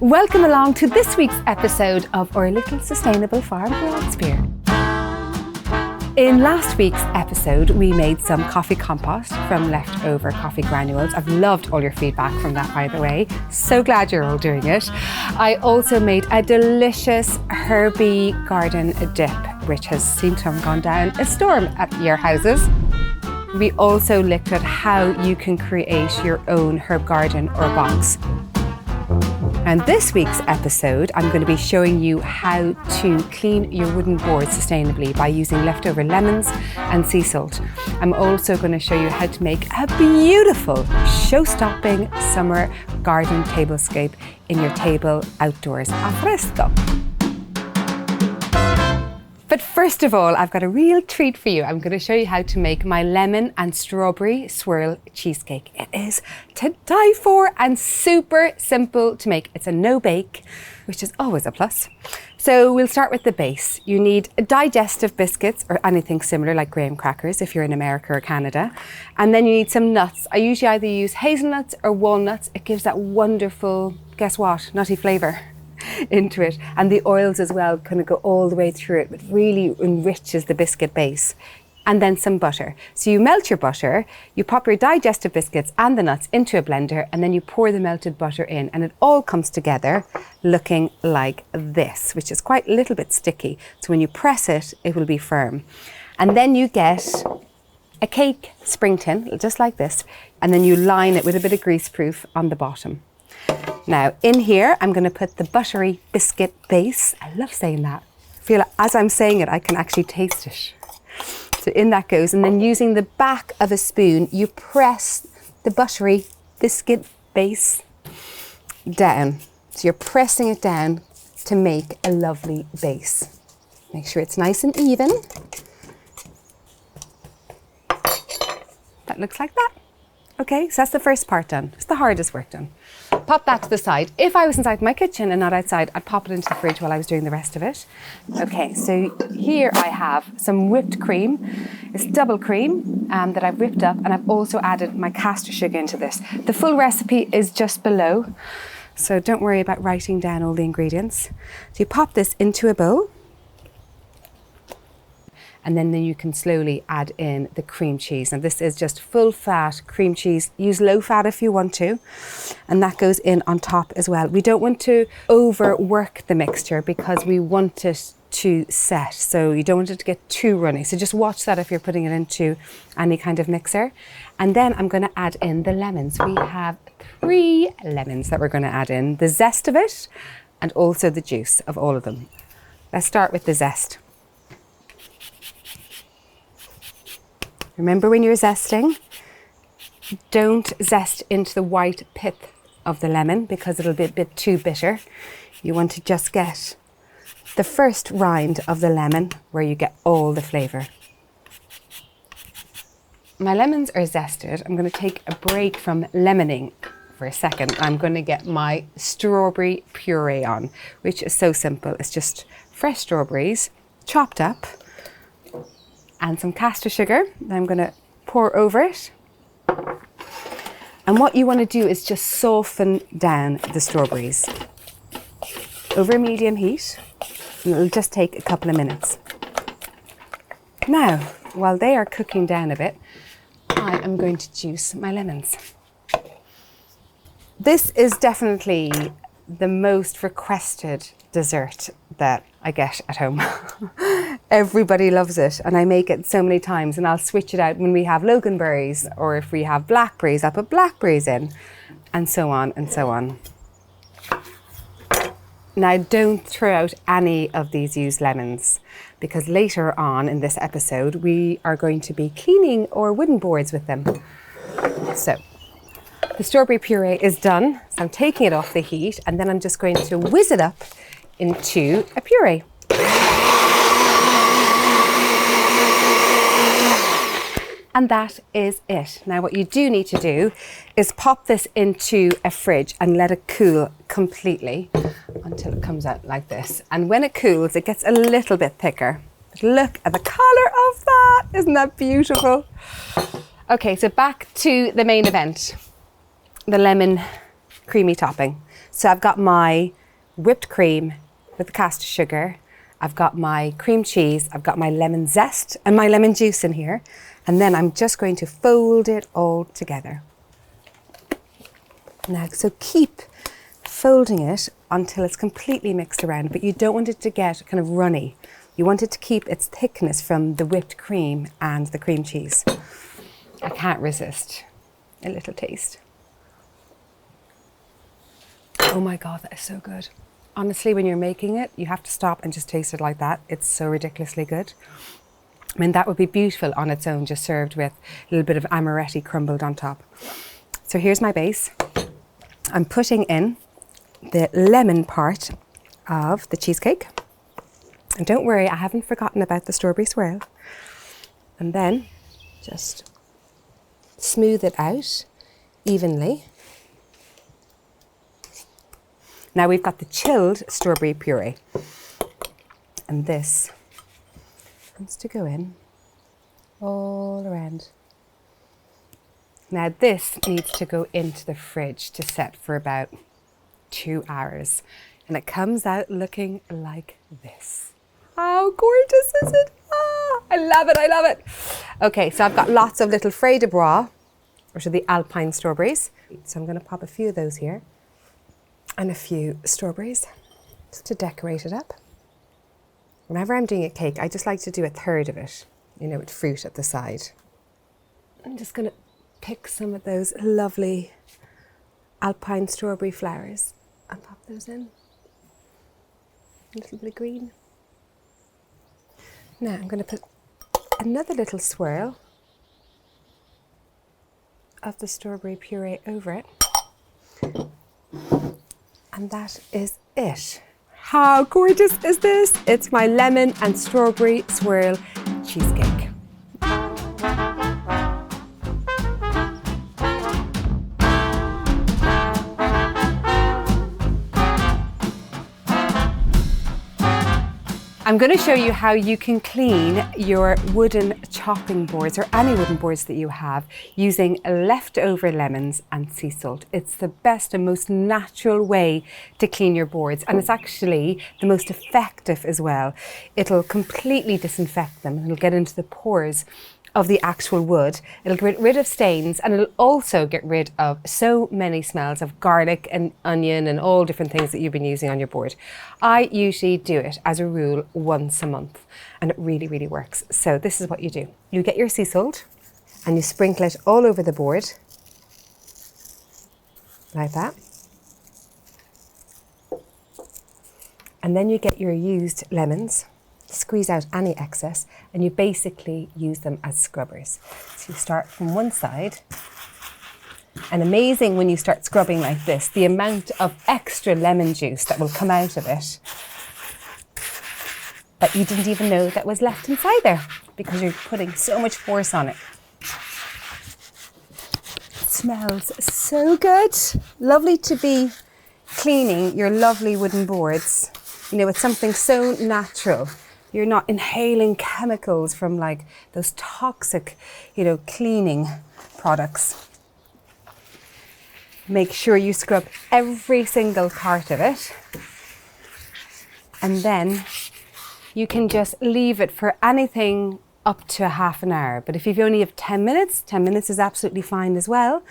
Welcome along to this week's episode of our little sustainable farm Broadspear. In last week's episode, we made some coffee compost from leftover coffee granules. I've loved all your feedback from that, by the way. So glad you're all doing it. I also made a delicious herby garden dip, which has seemed to have gone down a storm at your houses. We also looked at how you can create your own herb garden or box. And this week's episode, I'm going to be showing you how to clean your wooden boards sustainably by using leftover lemons and sea salt. I'm also going to show you how to make a beautiful, show-stopping summer garden tablescape in your table outdoors al fresco. But first of all, I've got a real treat for you. I'm going to show you how to make my lemon and strawberry swirl cheesecake. It is to die for and super simple to make. It's a no bake, which is always a plus. So we'll start with the base. You need digestive biscuits or anything similar like graham crackers if you're in America or Canada. And then you need some nuts. I usually either use hazelnuts or walnuts. It gives that wonderful, guess what, nutty flavour into it, and the oils as well kind of go all the way through it. It really enriches the biscuit base. And then some butter. So you melt your butter, you pop your digestive biscuits and the nuts into a blender, and then you pour the melted butter in, and it all comes together looking like this, which is quite a little bit sticky. So when you press it, it will be firm. And then you get a cake spring tin, just like this, and then you line it with a bit of greaseproof on the bottom. Now in here, I'm going to put the buttery biscuit base. I love saying that. I feel like as I'm saying it, I can actually taste it. So in that goes, and then using the back of a spoon, you press the buttery biscuit base down. So you're pressing it down to make a lovely base. Make sure it's nice and even. That looks like that. Okay, so that's the first part done. It's the hardest work done. Pop that to the side. If I was inside my kitchen and not outside, I'd pop it into the fridge while I was doing the rest of it. Okay, so here I have some whipped cream. It's double cream that I've whipped up, and I've also added my castor sugar into this. The full recipe is just below, so don't worry about writing down all the ingredients. So you pop this into a bowl, and then you can slowly add in the cream cheese. Now this is just full fat cream cheese. Use low fat if you want to. And that goes in on top as well. We don't want to overwork the mixture because we want it to set. So you don't want it to get too runny. So just watch that if you're putting it into any kind of mixer. And then I'm going to add in the lemons. We have 3 lemons that we're going to add in. The zest of it and also the juice of all of them. Let's start with the zest. Remember when you're zesting, don't zest into the white pith of the lemon because it'll be a bit too bitter. You want to just get the first rind of the lemon where you get all the flavour. My lemons are zested. I'm going to take a break from lemoning for a second. I'm going to get my strawberry puree on, which is so simple. It's just fresh strawberries chopped up, and some castor sugar that I'm going to pour over it. And what you want to do is just soften down the strawberries over medium heat, and it'll just take a couple of minutes. Now, while they are cooking down a bit, I am going to juice my lemons. This is definitely the most requested dessert that I get at home. Everybody loves it, and I make it so many times, and I'll switch it out when we have loganberries, or if we have blackberries, I'll put blackberries in, and so on and so on. Now don't throw out any of these used lemons, because later on in this episode we are going to be cleaning our wooden boards with them. So the strawberry puree is done, so I'm taking it off the heat, and then I'm just going to whiz it up into a puree. And that is it. Now what you do need to do is pop this into a fridge and let it cool completely until it comes out like this. And when it cools, it gets a little bit thicker. But look at the colour of that. Isn't that beautiful? Okay, so back to the main event, the lemon creamy topping. So I've got my whipped cream with the caster sugar. I've got my cream cheese. I've got my lemon zest and my lemon juice in here. And then I'm just going to fold it all together. Now, so keep folding it until it's completely mixed around, but you don't want it to get kind of runny. You want it to keep its thickness from the whipped cream and the cream cheese. I can't resist a little taste. Oh my God, that is so good. Honestly, when you're making it, you have to stop and just taste it like that. It's so ridiculously good. I mean, that would be beautiful on its own, just served with a little bit of amaretti crumbled on top. So here's my base. I'm putting in the lemon part of the cheesecake. And don't worry, I haven't forgotten about the strawberry swirl. And then just smooth it out evenly. Now we've got the chilled strawberry puree. And this wants to go in all around. Now this needs to go into the fridge to set for about 2 hours. And it comes out looking like this. How gorgeous is it? Ah, I love it, I love it. Okay, so I've got lots of little frais de bois, which are the alpine strawberries. So I'm gonna pop a few of those here and a few strawberries just to decorate it up. Whenever I'm doing a cake, I just like to do a third of it, you know, with fruit at the side. I'm just gonna pick some of those lovely alpine strawberry flowers and pop those in. A little bit of green. Now I'm going to put another little swirl of the strawberry puree over it. And that is it. How gorgeous is this? It's my lemon and strawberry swirl cheesecake. I'm going to show you how you can clean your wooden chopping boards or any wooden boards that you have using leftover lemons and sea salt. It's the best and most natural way to clean your boards, and it's actually the most effective as well. It'll completely disinfect them and it'll get into the pores of the actual wood. It'll get rid of stains, and it'll also get rid of so many smells of garlic and onion and all different things that you've been using on your board. I usually do it as a rule once a month, and it really, really works. So this is what you do. You get your sea salt and you sprinkle it all over the board like that. And then you get your used lemons, squeeze out any excess, and you basically use them as scrubbers. So you start from one side, and amazing when you start scrubbing like this, the amount of extra lemon juice that will come out of it that you didn't even know that was left inside there because you're putting so much force on it. It smells so good. Lovely to be cleaning your lovely wooden boards, you know, with something so natural. You're not inhaling chemicals from like those toxic, you know, cleaning products. Make sure you scrub every single part of it. And then you can just leave it for anything up to half an hour. But if you only have 10 minutes, 10 minutes is absolutely fine as well.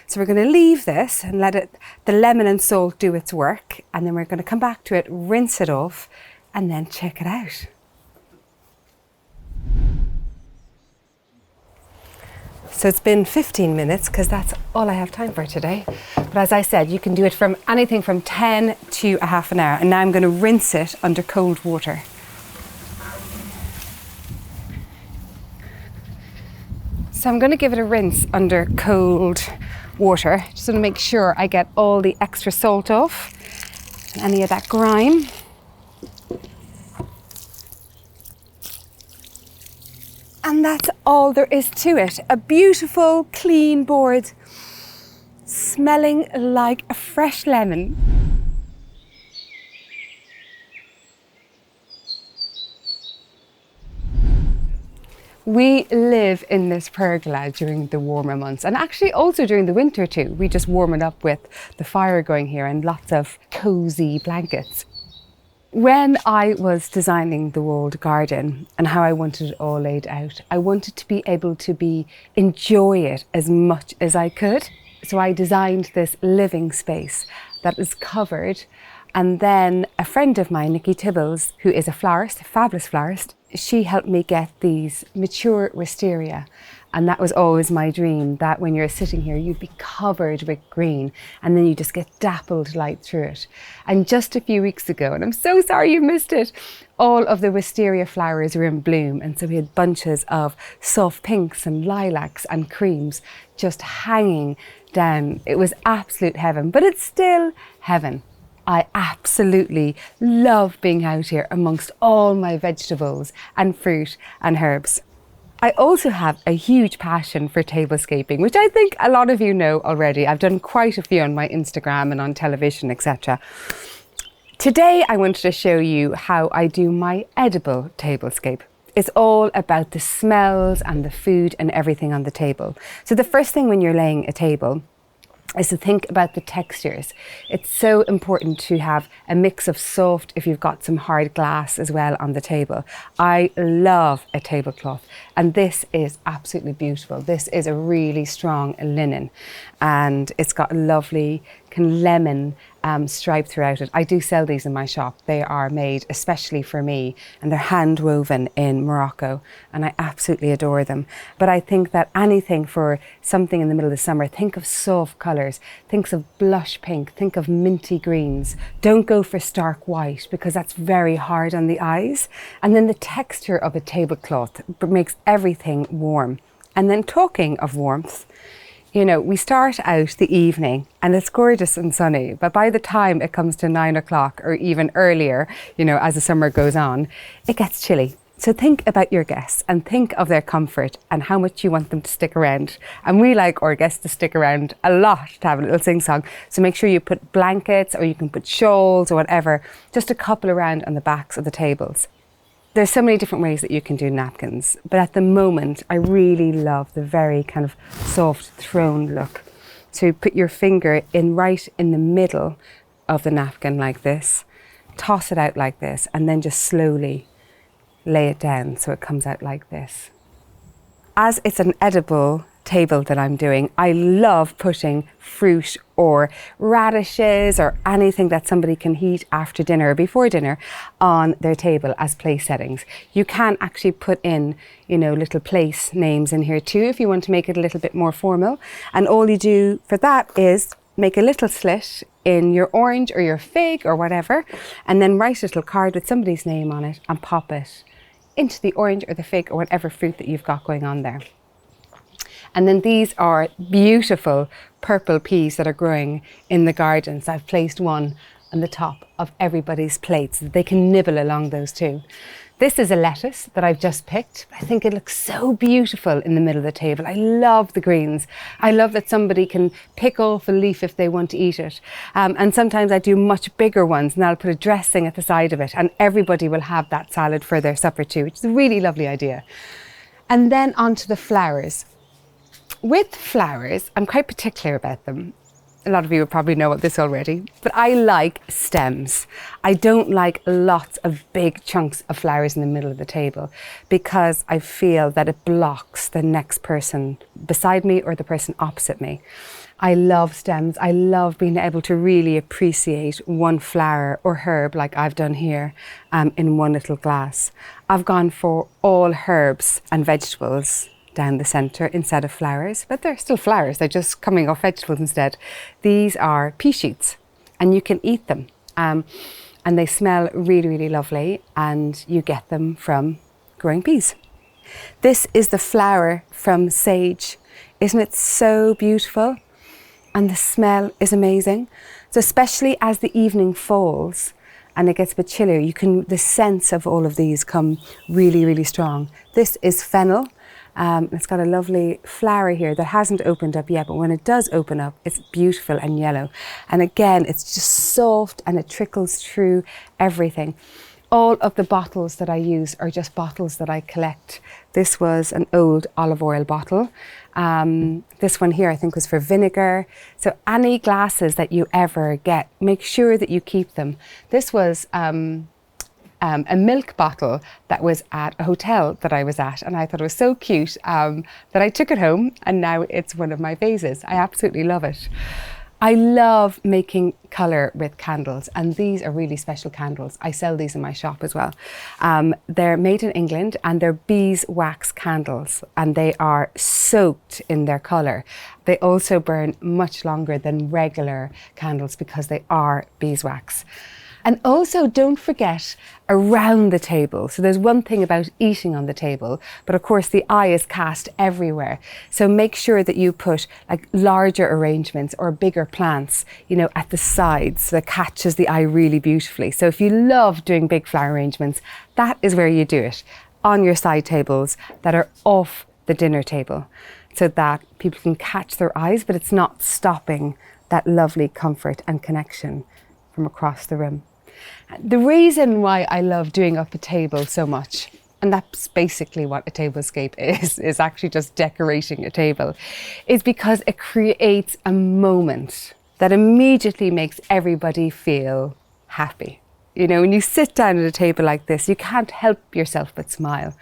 So we're going to leave this and let it, the lemon and salt do its work. And then we're going to come back to it, rinse it off, and then check it out. So it's been 15 minutes because that's all I have time for today. But as I said, you can do it from anything from 10 to a half an hour. And now I'm going to rinse it under cold water. So I'm going to give it a rinse under cold water, just to make sure I get all the extra salt off and any of that grime. And that's all there is to it. A beautiful, clean board, smelling like a fresh lemon. We live in this pergola during the warmer months, and actually also during the winter too. We just warm it up with the fire going here and lots of cozy blankets. When I was designing the walled garden and how I wanted it all laid out, I wanted to be able to enjoy it as much as I could. So I designed this living space that is covered. And then a friend of mine, Nikki Tibbles, who is a florist, a fabulous florist, she helped me get these mature wisteria. And that was always my dream, that when you're sitting here, you'd be covered with green and then you just get dappled light through it. And just a few weeks ago, and I'm so sorry you missed it, all of the wisteria flowers were in bloom. And so we had bunches of soft pinks and lilacs and creams just hanging down. It was absolute heaven, but it's still heaven. I absolutely love being out here amongst all my vegetables and fruit and herbs. I also have a huge passion for tablescaping, which I think a lot of you know already. I've done quite a few on my Instagram and on television, etc. Today, I wanted to show you how I do my edible tablescape. It's all about the smells and the food and everything on the table. So the first thing when you're laying a table is to think about the textures. It's so important to have a mix of soft, if you've got some hard glass as well on the table. I love a tablecloth, and this is absolutely beautiful. This is a really strong linen, and it's got a lovely lemon stripe throughout it. I do sell these in my shop. They are made especially for me, and they're hand woven in Morocco, and I absolutely adore them. But I think that anything for something in the middle of the summer, think of soft colours, think of blush pink, think of minty greens. Don't go for stark white because that's very hard on the eyes. And then the texture of a tablecloth makes everything warm. And then talking of warmth, you know, we start out the evening and it's gorgeous and sunny, but by the time it comes to 9 o'clock or even earlier, you know, as the summer goes on, it gets chilly. So think about your guests and think of their comfort and how much you want them to stick around. And we like our guests to stick around a lot, to have a little sing-song. So make sure you put blankets, or you can put shawls or whatever, just a couple around on the backs of the tables. There's so many different ways that you can do napkins, but at the moment, I really love the very kind of soft throne look. So you put your finger right in the middle of the napkin like this, toss it out like this, and then just slowly lay it down so it comes out like this. As it's an edible table that I'm doing, I love putting fruit or radishes or anything that somebody can eat after dinner or before dinner on their table as place settings. You can actually put in, you know, little place names in here too if you want to make it a little bit more formal. And all you do for that is make a little slit in your orange or your fig or whatever, and then write a little card with somebody's name on it and pop it into the orange or the fig or whatever fruit that you've got going on there. And then these are beautiful purple peas that are growing in the garden. So I've placed one on the top of everybody's plate so that they can nibble along those too. This is a lettuce that I've just picked. I think it looks so beautiful in the middle of the table. I love the greens. I love that somebody can pick off a leaf if they want to eat it. And sometimes I do much bigger ones and I'll put a dressing at the side of it and everybody will have that salad for their supper too, which is a really lovely idea. And then onto the flowers. With flowers, I'm quite particular about them. A lot of you will probably know about this already, but I like stems. I don't like lots of big chunks of flowers in the middle of the table because I feel that it blocks the next person beside me or the person opposite me. I love stems. I love being able to really appreciate one flower or herb like I've done here in one little glass. I've gone for all herbs and vegetables down the centre instead of flowers, but they're still flowers, they're just coming off vegetables instead. These are pea shoots and you can eat them and they smell really, really lovely, and you get them from growing peas. This is the flower from sage. Isn't it so beautiful? And the smell is amazing. So especially as the evening falls and it gets a bit chillier, the sense of all of these come really, really strong. This is fennel. It's got a lovely flower here that hasn't opened up yet, but when it does open up, it's beautiful and yellow. And again, it's just soft and it trickles through everything. All of the bottles that I use are just bottles that I collect. This was an old olive oil bottle. This one here I think was for vinegar. So any glasses that you ever get, make sure that you keep them. This was a milk bottle that was at a hotel that I was at, and I thought it was so cute that I took it home, and now it's one of my vases. I absolutely love it. I love making colour with candles, and these are really special candles. I sell these in my shop as well. They're made in England, and they're beeswax candles, and they are soaked in their colour. They also burn much longer than regular candles because they are beeswax. And also don't forget around the table. So there's one thing about eating on the table, but of course the eye is cast everywhere. So make sure that you put like larger arrangements or bigger plants, you know, at the sides so that catches the eye really beautifully. So if you love doing big flower arrangements, that is where you do it, on your side tables that are off the dinner table, so that people can catch their eyes, but it's not stopping that lovely comfort and connection from across the room. The reason why I love doing up a table so much, and that's basically what a tablescape is actually just decorating a table, is because it creates a moment that immediately makes everybody feel happy. You know, when you sit down at a table like this, you can't help yourself but smile.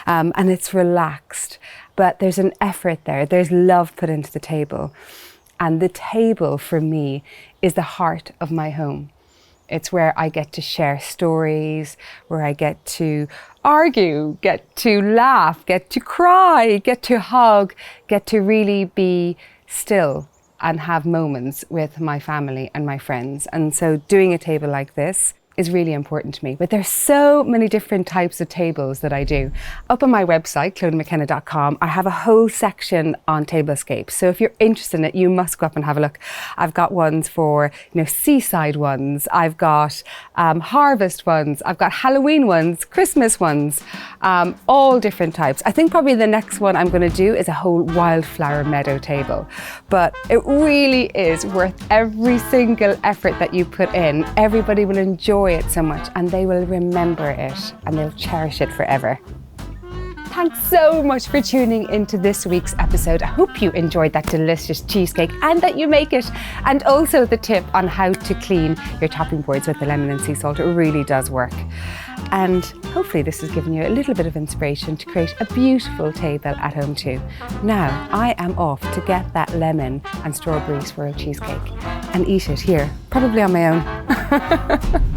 And it's relaxed, but there's an effort there. There's love put into the table. And the table for me is the heart of my home. It's where I get to share stories, where I get to argue, get to laugh, get to cry, get to hug, get to really be still and have moments with my family and my friends. And so doing a table like this is really important to me. But there's so many different types of tables that I do. Up on my website, clodamckenna.com, I have a whole section on tablescapes. So if you're interested in it, you must go up and have a look. I've got ones for, you know, seaside ones. I've got harvest ones. I've got Halloween ones, Christmas ones, all different types. I think probably the next one I'm going to do is a whole wildflower meadow table. But it really is worth every single effort that you put in. Everybody will enjoy it so much, and they will remember it and they'll cherish it forever. Thanks so much for tuning into this week's episode. I hope you enjoyed that delicious cheesecake and that you make it, and also the tip on how to clean your topping boards with the lemon and sea salt. It really does work. And hopefully this has given you a little bit of inspiration to create a beautiful table at home too. Now I am off to get that lemon and strawberry swirl cheesecake and eat it here, probably on my own.